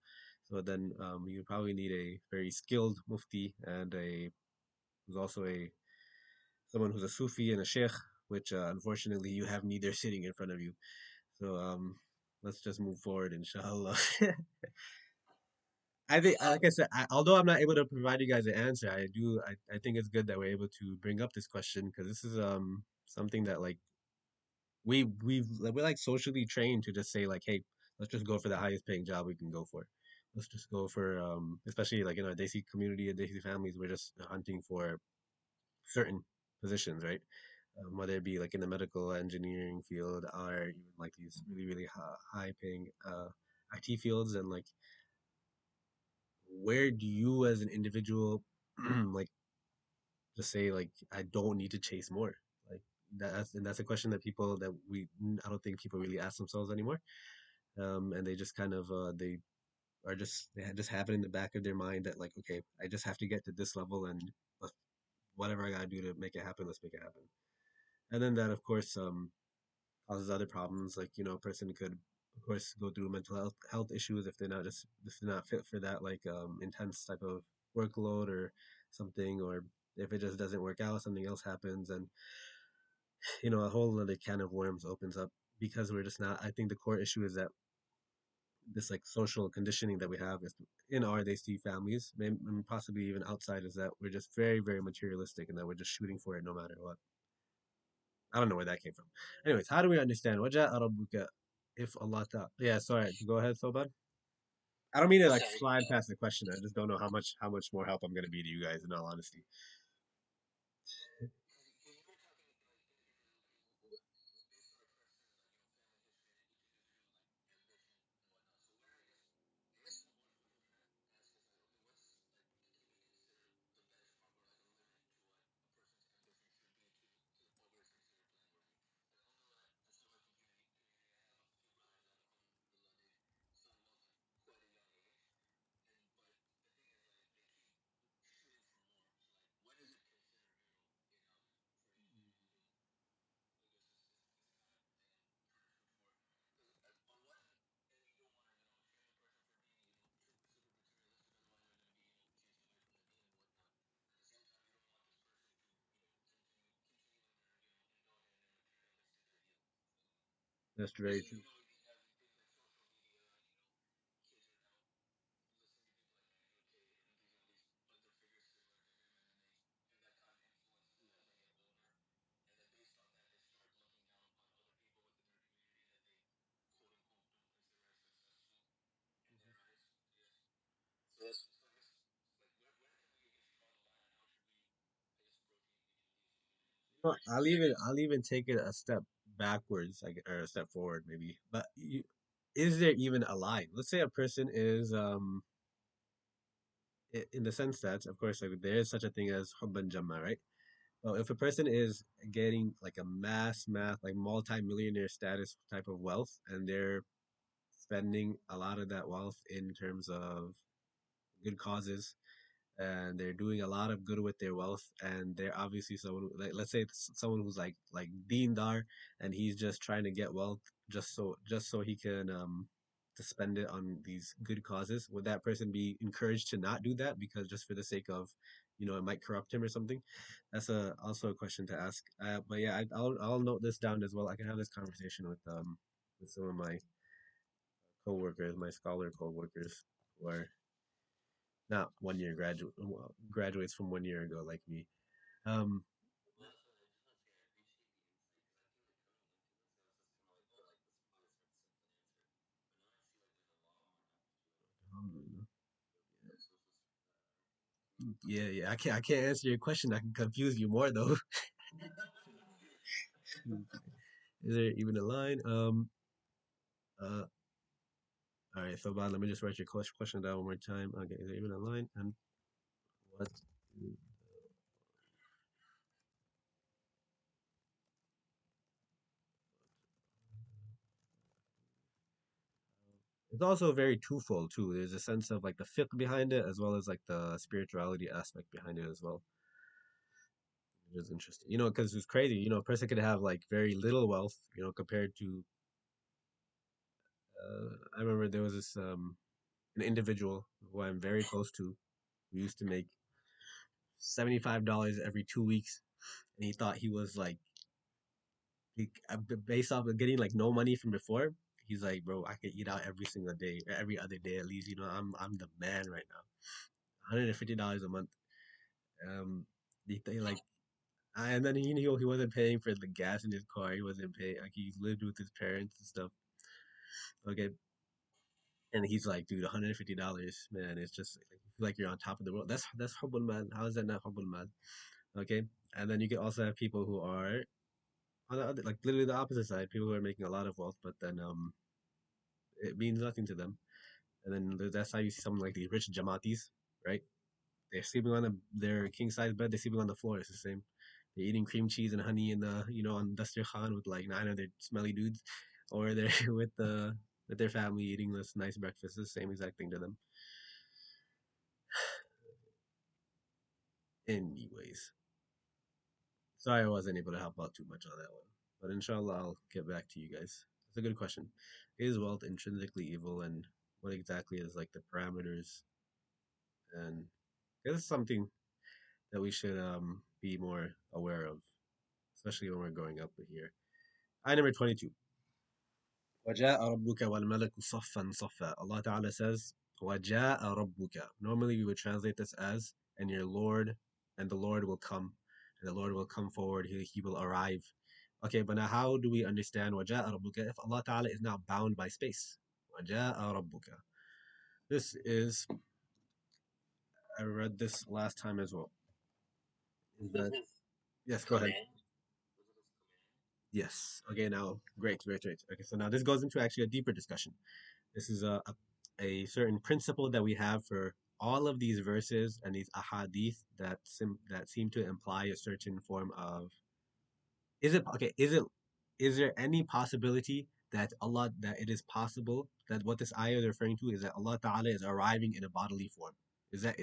So then you probably need a very skilled mufti and a who's also a someone who's a Sufi and a sheikh, which unfortunately you have neither sitting in front of you. So let's just move forward, inshallah. I think, like I said, although I'm not able to provide you guys an answer, I think it's good that we're able to bring up this question because this is something that like we're like socially trained to just say like, hey, let's just go for the highest paying job we can go for. Let's just go for especially like in our Desi community and Desi families, we're just hunting for certain positions, right? Whether it be like in the medical engineering field or even like these really high paying IT fields, and like where do you as an individual like just say like I don't need to chase more, like that's a question that people that I don't think people really ask themselves anymore, and they just kind of just have it in the back of their mind that like, okay, I just have to get to this level, and let- whatever I gotta do to make it happen, let's make it happen. And then that of course causes other problems, like a person could of course go through mental health issues if they're not fit for that like intense type of workload or something, or if it just doesn't work out, something else happens, and a whole other can of worms opens up, because we're just not, I think the core issue is that this like social conditioning that we have is in our they see families, maybe possibly even outside, is that we're just very materialistic and that we're just shooting for it no matter what. I don't know where that came from. Anyways, how do we understand waja arabuka if Allah ta'ala? Yeah, sorry. Go ahead, Soban. I don't mean to like slide past the question. I just don't know how much more help I'm gonna be to you guys. In all honesty, that's very true. Well, I'll even take it a step backwards, like, or a step forward, maybe. But is there even a line? Let's say a person is in the sense that, of course, like there is such a thing as hubban jamma, right? Well, if a person is getting like a math, like multi-millionaire status type of wealth, and they're spending a lot of that wealth in terms of good causes, and they're doing a lot of good with their wealth, and they're obviously someone like, let's say it's someone who's like deendar, and he's just trying to get wealth just so he can to spend it on these good causes. Would that person be encouraged to not do that because just for the sake of it might corrupt him or something? That's also a question to ask. But yeah, I'll note this down as well. I can have this conversation with some of my coworkers, my scholar coworkers, who are not 1 year graduates from 1 year ago like me. Um, yeah. I can't answer your question. I can confuse you more though. Is there even a line? All right, so Bob, let me just write your question down one more time. Okay, is it even online? And what? It's also very twofold too. There's a sense of like the fiqh behind it, as well as like the spirituality aspect behind it as well, which is interesting. Because it's crazy. A person could have like very little wealth, compared to. I remember there was this an individual who I'm very close to who used to make $75 every 2 weeks, and he thought he was like based off of getting like no money from before. He's like, bro, I could eat out every single day, or every other day at least. I'm the man right now. $150 a month. Like, and then he wasn't paying for the gas in his car. He wasn't paying. Like he lived with his parents and stuff. Okay, and he's like, dude, $150, man. It's just like you feel like you're on top of the world. That's hubbul man. How is that not hubbul man? Okay, and then you can also have people who are on the other, like literally the opposite side. People who are making a lot of wealth, but then it means nothing to them. And then that's how you see someone like the rich Jamatis, right? They're sleeping on their king size bed. They're sleeping on the floor. It's the same. They're eating cream cheese and honey in the on Duster Khan with like nine other smelly dudes, or they're with their family eating this nice breakfast. It's the same exact thing to them. Anyways, sorry I wasn't able to help out too much on that one, but inshallah I'll get back to you guys. It's a good question. Is wealth intrinsically evil, and what exactly is like the parameters? And this is something that we should be more aware of, especially when we're growing up here. I number 22. وَجَاءَ رَبُّكَ وَالْمَلَكُ صَفًّا صَفًّا. Allah Ta'ala says, وَجَاءَ رَبُّكَ. Normally we would translate this as, and your Lord, and the Lord will come, and the Lord will come forward, he will arrive. Okay, but now how do we understand وَجَاءَ رَبُّكَ if Allah Ta'ala is not bound by space? وَجَاءَ رَبُّكَ. This is, I read this last time as well. Is that, yes, go ahead. Yes. Okay, now, great, great, great. Okay, so now this goes into actually a deeper discussion. This is a certain principle that we have for all of these verses and these ahadith that seem to imply a certain form of. Is it okay? Is there any possibility that it is possible that what this ayah is referring to is that Allah Ta'ala is arriving in a bodily form? Is there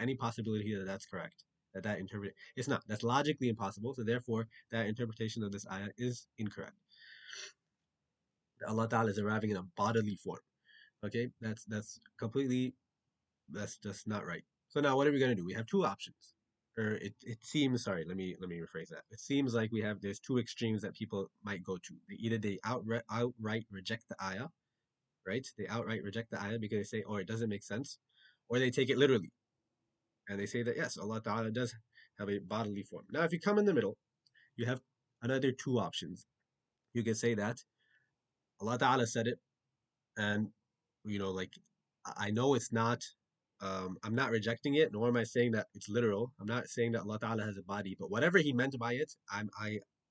any possibility that that's correct? That interpret it's not. That's logically impossible. So therefore, that interpretation of this ayah is incorrect. Allah Ta'ala is arriving in a bodily form. Okay, that's just not right. So now what are we gonna do? We have two options. Or it seems, sorry, let me rephrase that. It seems like there's two extremes that people might go to. Either they outright reject the ayah, right? They outright reject the ayah because they say, oh, it doesn't make sense, or they take it literally and they say that yes, Allah Ta'ala does have a bodily form. Now, if you come in the middle, you have another two options. You can say that Allah Ta'ala said it, and like I know it's not. I'm not rejecting it, nor am I saying that it's literal. I'm not saying that Allah Ta'ala has a body, but whatever He meant by it,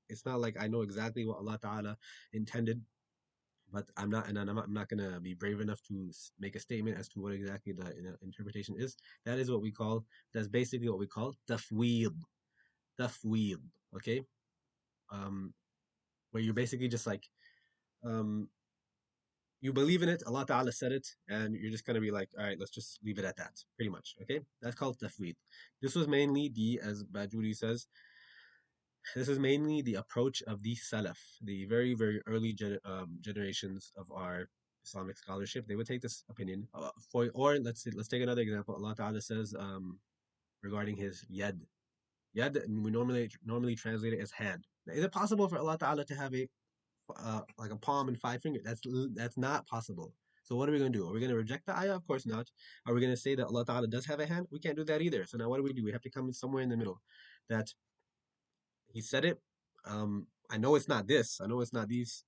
It's not like I know exactly what Allah Ta'ala intended, but I'm not gonna be brave enough to make a statement as to what exactly the interpretation is. That is what we call. That's basically what we call tafweed. Tafweed. Okay. Um, where you're basically just like um you believe in it, Allah Ta'ala said it, and you're just gonna be like, all right, let's just leave it at that, pretty much. Okay, that's called tafweed. This was mainly as Bajuri says, this is mainly the approach of the Salaf, the very, very early generations of our Islamic scholarship. They would take this opinion or let's take another example. Allah Ta'ala says regarding His yad. Yad, we normally translate it as hand. Now, is it possible for Allah Ta'ala to have a like a palm and five fingers? That's not possible. So what are we going to do? Are we going to reject the ayah? Of course not. Are we going to say that Allah Ta'ala does have a hand? We can't do that either. So now what do? We have to come somewhere in the middle. That He said it. I know it's not this. I know it's not this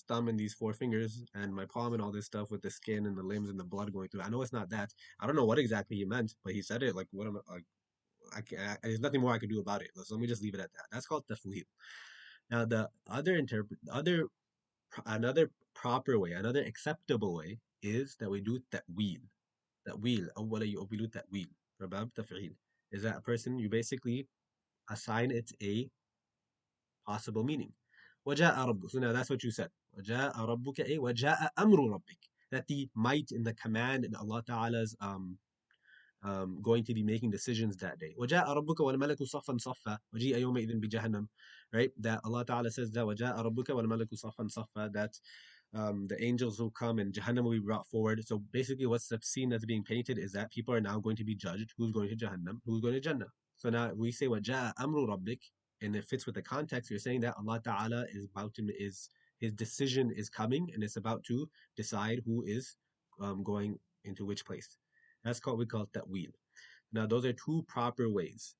thumb and these four fingers and my palm and all this stuff with the skin and the limbs and the blood going through. I know it's not that. I don't know what exactly He meant, but He said it. Like what am I like? There's nothing more I could do about it. So let me just leave it at that. That's called tafweed. Now the other proper way, another acceptable way is that we do ta'wil. Ta'wil, أول يؤول ta'wil. from باب تفعيل. Is that a person, you basically assign it a possible meaning. وجاء ربك. So now that's what you said. وجاء ربك وجاء أمر ربك. That the might and the command in Allah Ta'ala's going to be making decisions that day. وَجَاءَ رَبُّكَ وَالْمَلَكُ صَفًّا صَفًّا وَجِيءَ يَوْمَئِذٍ بِجَهَنَّمَ. Right? That Allah Ta'ala says that وَجَاءَ رَبُّكَ وَالْمَلَكُ صَفًّا صَفًّا. That the angels will come and Jahannam will be brought forward. So basically, what's the scene that's being painted is that people are now going to be judged. Who's going to Jahannam? Who's going to Jannah? So now we say وَجَاءَ أَمْرُ رَبِّكَ, and it fits with the context. You're saying that Allah Ta'ala is about to is his decision is coming and it's about to decide who is going into which place. That's called, we call it ta'wil. Now, those are two proper ways.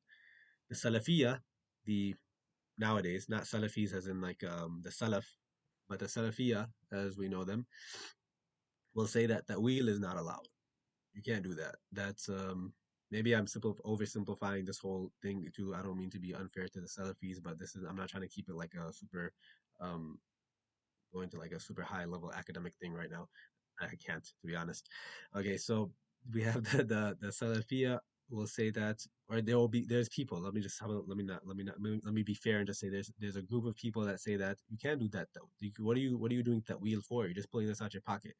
The Salafiyah, the nowadays, not Salafis as in like the Salaf, but the Salafiyah as we know them, will say that ta'wil is not allowed. You can't do that. That's maybe I'm oversimplifying this whole thing too. I don't mean to be unfair to the Salafis, but this is, I'm not trying to keep it like a super um going to like a super high level academic thing right now. I can't, to be honest. Okay, so we have the Salafia will say that, or there will be there's people. Let me just have a, let me be fair and just say there's a group of people that say that you can't do that though. What are you doing that wheel for? You're just pulling this out your pocket.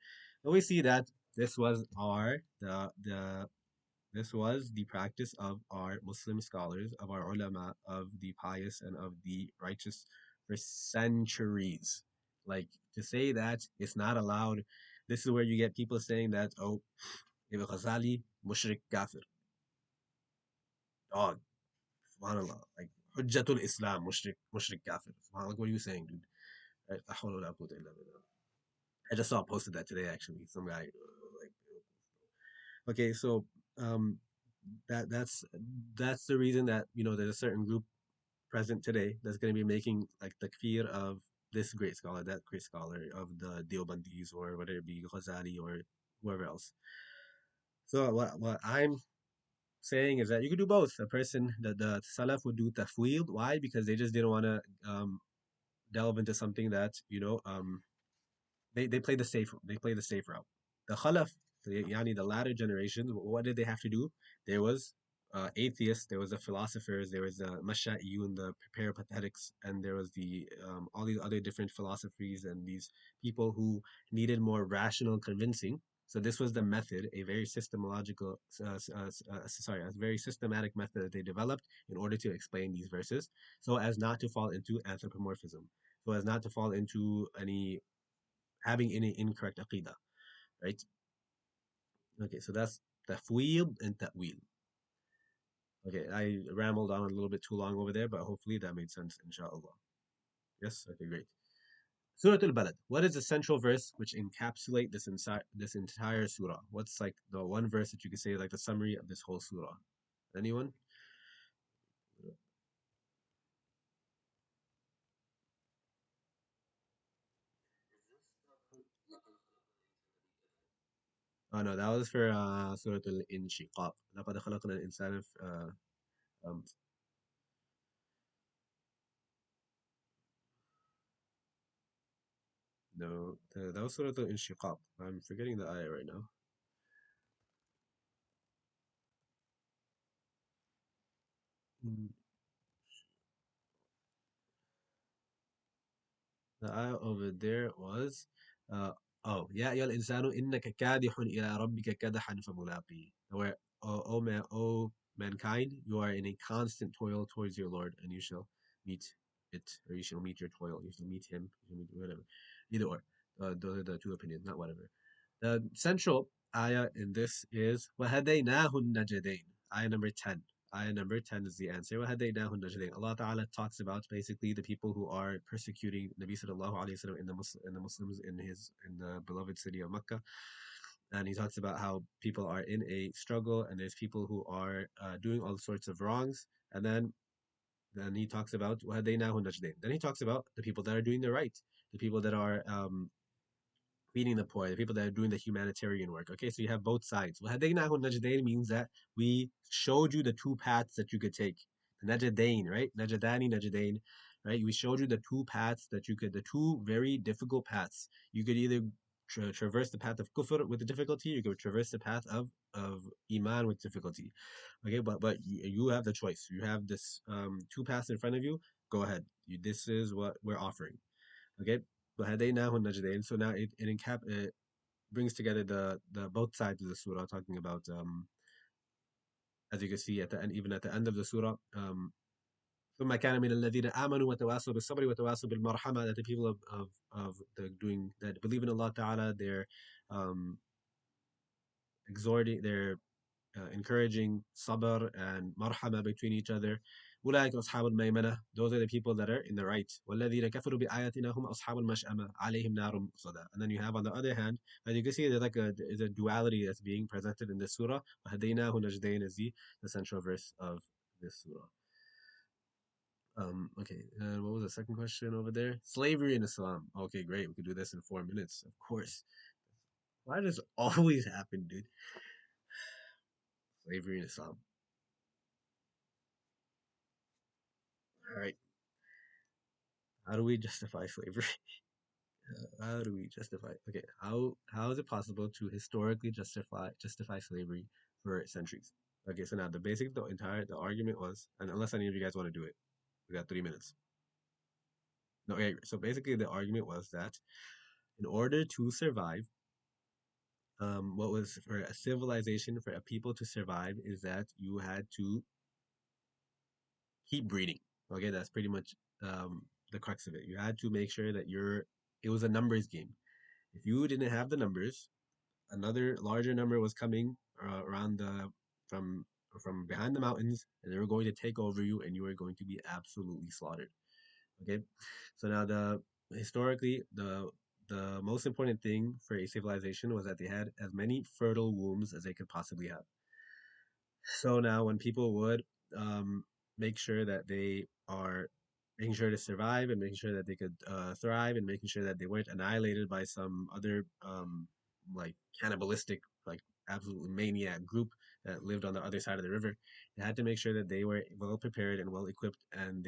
And we see that this was our the this was the practice of our Muslim scholars, of our ulama, of the pious and of the righteous for centuries. Like to say that it's not allowed, this is where you get people saying that, oh, Ibn Ghazali, mushrik kafir, dog, subhanAllah, like Hujjatul Islam, mushrik kafir. Like, what are you saying, dude? Right? I just saw posted that today actually. Some guy like, okay, so um that's the reason that there's a certain group present today that's going to be making like the takfir of this great scholar, that great scholar, of the Deobandis, or whether it be Ghazali or whoever else. So what I'm saying is that you could do both. A person, the Salaf would do tafwid. Why? Because they just didn't want to delve into something that they play the safe route. The Khalaf, the latter generations, what did they have to do? There was atheists, there was the philosophers, there was the Masha'iyun, the Peripatetics, and there was the all these other different philosophies and these people who needed more rational convincing. So this was the method, a very systemological, sorry, a very systematic method that they developed in order to explain these verses, so as not to fall into anthropomorphism, so as not to fall into any having any incorrect aqidah, right? Okay, so that's tafwid and ta'wil. Okay, I rambled on a little bit too long over there, but hopefully that made sense, inshallah. Yes, okay, great. Surah Al-Balad. What is the central verse which encapsulate this entire surah? What's like the one verse that you could say like the summary of this whole surah? Anyone? Oh no, that was for Surah Al-Inshiqaq. لقد خلقنا الإنسان um, no, that was Surah Al-Inshiqaq. I'm forgetting the ayah right now. Mm, the ayah over there was, uh, oh, يا أيها الإنسان إنك كادح إلى ربك كدحا فملاقيه. Where, oh mankind, you are in a constant toil towards your Lord, and you shall meet it, or you shall meet your toil. You shall meet him, you shall meet whatever. Either or. Those are the two opinions, not whatever. The central ayah in this is وَهَدَيْنَاهُ النَّجْدَيْنِ. Ayah number 10. Ayah number 10 is the answer. وَهَدَيْنَاهُ النَّجْدَيْنِ. Allah Ta'ala talks about basically the people who are persecuting Nabi Sallallahu Alaihi Wasallam in the Muslims in the beloved city of Mecca. And he talks about how people are in a struggle and there's people who are doing all sorts of wrongs. And then he talks about وَهَدَيْنَاهُ النَّجْدَيْنِ. Then he talks about the people that are doing the right, the people that are feeding the poor, the people that are doing the humanitarian work. Okay, so you have both sides. وَهَدَيْنَاهُ النَّجْدَيْنِ means that we showed you the two paths that you could take. The Najdain, right? Najdani, Najdain, right? We showed you the two paths that you could, the two very difficult paths. You could either traverse the path of kufr with the difficulty. You can traverse the path of iman with difficulty. Okay, but you have the choice. You have this two paths in front of you. Go ahead. This is what we're offering. Okay. وَهَدَيْنَاهُ النَّجْدَيْنِ. So now it brings together the both sides of the surah, talking about as you can see at the end, even at the end of the surah, ثم كان من الذين آمنوا وتواصوا بالصبر وتواصوا بالمرحمة, that the people of the doing that believe in Allah Ta'ala, they're um, exhorting, they're encouraging sabr and marhama between each other. أولئك أصحاب الميمنة, those are the people that are in the right. والذين كفروا بآياتنا هم أصحاب المشأمة عليهم نار مؤصدة. And then you have on the other hand, as you can see, there's a duality that's being presented in this surah. وهديناه النجدين is the central verse of this surah. Okay, and what was the second question over there? Slavery in Islam. Okay, great. We could do this in 4 minutes, of course. Why does this always happen, dude? Slavery in Islam. All right. How do we justify slavery? How do we justify? Okay, how is it possible to historically justify slavery for centuries? Okay, so now the argument was, and unless any of you guys want to do it, we got 3 minutes. No, okay. So basically, the argument was that in order to survive, what was for a civilization, for a people to survive, is that you had to keep breeding. Okay, that's pretty much the crux of it. You had to make sure that it was a numbers game. If you didn't have the numbers, another larger number was coming around from from behind the mountains, and they were going to take over you, and you were going to be absolutely slaughtered. Okay, so now historically the most important thing for a civilization was that they had as many fertile wombs as they could possibly have. So now when people would um, make sure that they are making sure to survive and making sure that they could thrive and making sure that they weren't annihilated by some other like cannibalistic, like absolutely maniac group that lived on the other side of the river, they had to make sure that they were well prepared and well equipped, and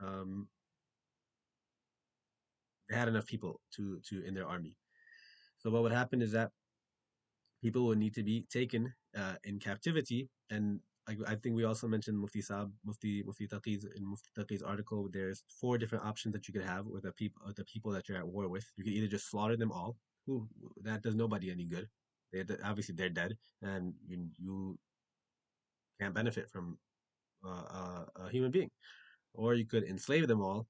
um, they had enough people to in their army. So what would happen is that people would need to be taken in captivity. And I think we also mentioned Mufti Taqi's in Mufti Taqi's article. There's four different options that you could have with the people that you're at war with. You could either just slaughter them all, who that does nobody any good. Obviously they're dead, and you can't benefit from a human being. Or you could enslave them all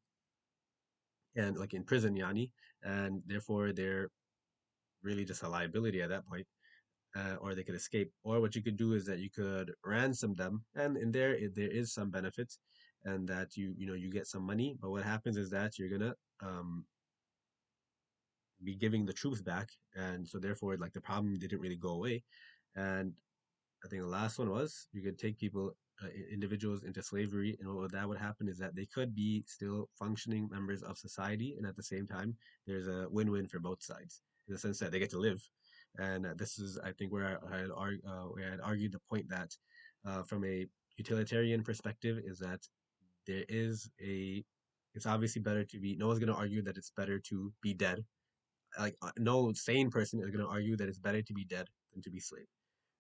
and like in prison, yani, and therefore they're really just a liability at that point. Or they could escape. Or what you could do is that you could ransom them, and in there is some benefits, and that you get some money. But what happens is that you're gonna be giving the troops back, and so therefore like the problem didn't really go away. And I think the last one was you could take people, individuals, into slavery, and what that would happen is that they could be still functioning members of society, and at the same time, there's a win-win for both sides in the sense that they get to live. And this is, I think, where I had argued the point that, from a utilitarian perspective, is that there is a. It's obviously better to be. No one's going to argue that it's better to be dead. Like no sane person is going to argue that it's better to be dead than to be slave,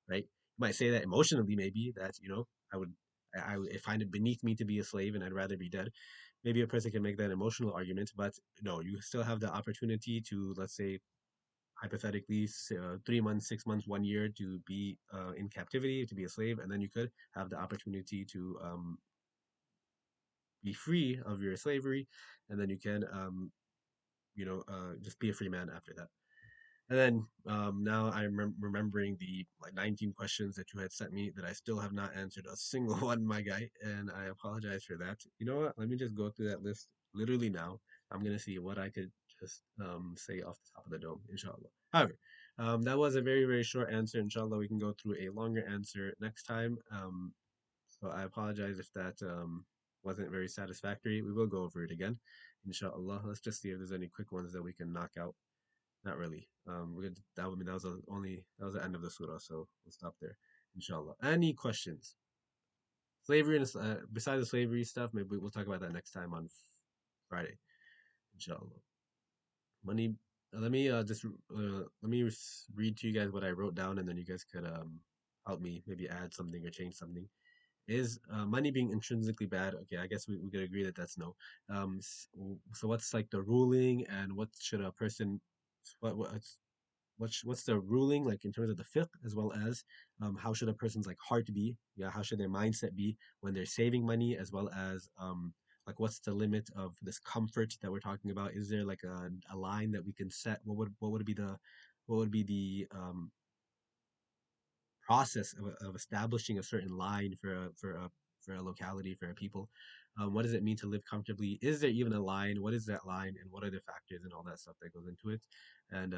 right? You might say that emotionally, maybe that I would I find it beneath me to be a slave and I'd rather be dead. Maybe a person can make that emotional argument, but no, you still have the opportunity to, let's say, hypothetically, 3 months, 6 months, 1 year to be in captivity, to be a slave, and then you could have the opportunity to be free of your slavery, and then you can just be a free man after that. And then now I'm remembering the like 19 questions that you had sent me that I still have not answered a single one, my guy, and I apologize for that. You know what? Let me just go through that list literally now. I'm gonna see what I could just say off the top of the dome, inshallah. However, that was a very, very short answer. Inshallah, we can go through a longer answer next time. So I apologize if that wasn't very satisfactory. We will go over it again, inshallah. Let's just see if there's any quick ones that we can knock out. Not really. We're good. That would mean that was the end of the surah, so we'll stop there. Inshallah. Any questions? Slavery and besides the slavery stuff, maybe we'll talk about that next time on Friday. Inshallah. Money let me read to you guys what I wrote down, and then you guys could help me maybe add something or change something. Is money being intrinsically bad? Okay, I guess we could agree that that's no. So what's like the ruling, and what should a person, what's the ruling like in terms of the fiqh, as well as how should a person's like heart be? Yeah, how should their mindset be when they're saving money, as well as like what's the limit of this comfort that we're talking about? Is there like a line that we can set? What would be the what would be the process of establishing a certain line for a locality, for a people? What does it mean to live comfortably? Is there even a line? What is that line, and what are the factors and all that stuff that goes into it? And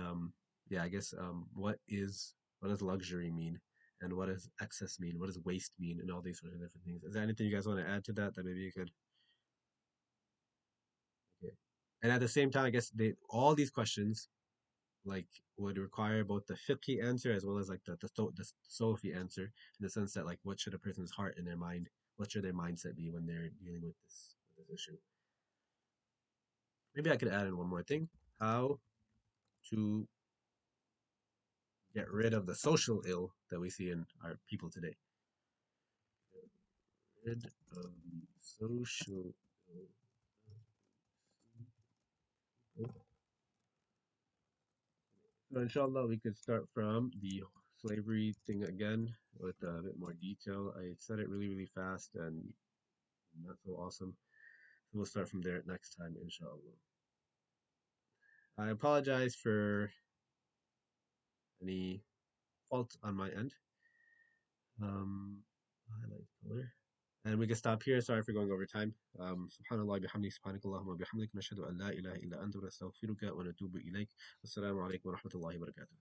yeah, I guess what does luxury mean, and what does excess mean? What does waste mean, and all these sort of different things? Is there anything you guys want to add to that maybe you could? Okay. And at the same time, I guess they all these questions like would require both the fiqhi answer as well as like the Sofi answer, in the sense that like what should a person's heart and their mind, what should their mindset be when they're dealing with this issue? Maybe I could add in one more thing: how to get rid of the social ill that we see in our people today. Rid of the social ill. So inshallah, we could start from the slavery thing again with a bit more detail. I said it really, really fast and not so awesome. So we'll start from there next time, inshallah. I apologize for any fault on my end. Highlight color. And we can stop here. Sorry for going over time. Subhanallah bihamdi subhanakallahumma bihamdik nashhadu an la ilaha illa anta nastaghfiruka wa natubu ilayk. Assalamu alaikum wa rahmatullahi wa barakatuh.